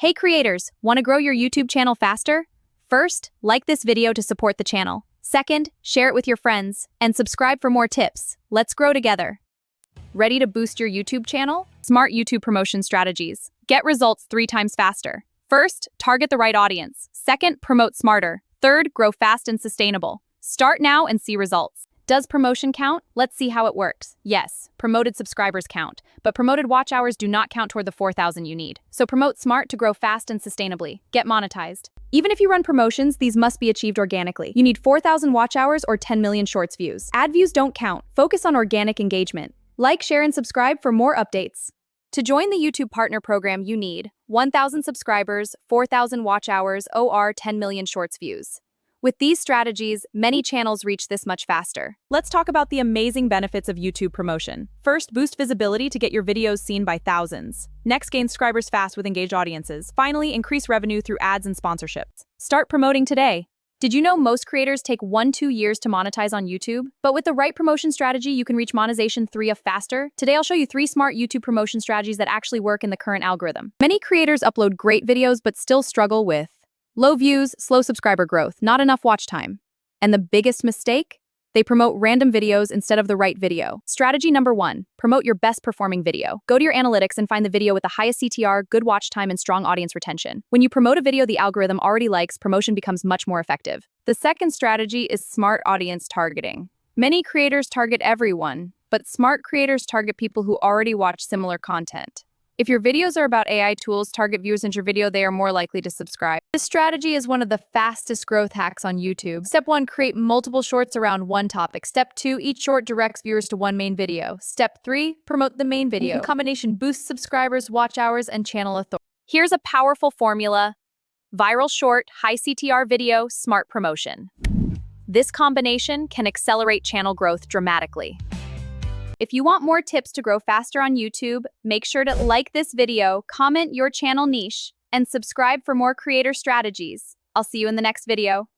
Hey creators, want to grow your YouTube channel faster? First, like this video to support the channel. Second, share it with your friends. And subscribe for more tips. Let's grow together. Ready to boost your YouTube channel? Smart YouTube promotion strategies. Get results 3 times faster. First, target the right audience. Second, promote smarter. Third, grow fast and sustainable. Start now and see results. Does promotion count? Let's see how it works. Yes, promoted subscribers count, but promoted watch hours do not count toward the 4,000 you need. So promote smart to grow fast and sustainably. Get monetized. Even if you run promotions, these must be achieved organically. You need 4,000 watch hours or 10 million shorts views. Ad views don't count. Focus on organic engagement. Like, share, and subscribe for more updates. To join the YouTube Partner Program, you need 1,000 subscribers, 4,000 watch hours, or 10 million shorts views. With these strategies, many channels reach this much faster. Let's talk about the amazing benefits of YouTube promotion. First, boost visibility to get your videos seen by thousands. Next, gain subscribers fast with engaged audiences. Finally, increase revenue through ads and sponsorships. Start promoting today. Did you know most creators take 1-2 years to monetize on YouTube? But with the right promotion strategy, you can reach monetization 3x faster. Today, I'll show you 3 smart YouTube promotion strategies that actually work in the current algorithm. Many creators upload great videos but still struggle with low views, slow subscriber growth, not enough watch time. And the biggest mistake? They promote random videos instead of the right video. Strategy number 1, promote your best performing video. Go to your analytics and find the video with the highest CTR, good watch time, and strong audience retention. When you promote a video the algorithm already likes, promotion becomes much more effective. The second strategy is smart audience targeting. Many creators target everyone, but smart creators target people who already watch similar content. If your videos are about AI tools, target viewers into your video, they are more likely to subscribe. This strategy is one of the fastest growth hacks on YouTube. Step 1, create multiple shorts around one topic. Step 2, each short directs viewers to one main video. Step 3, promote the main video. The combination boosts subscribers, watch hours, and channel authority. Here's a powerful formula: viral short, high CTR video, smart promotion. This combination can accelerate channel growth dramatically. If you want more tips to grow faster on YouTube, make sure to like this video, comment your channel niche, and subscribe for more creator strategies. I'll see you in the next video.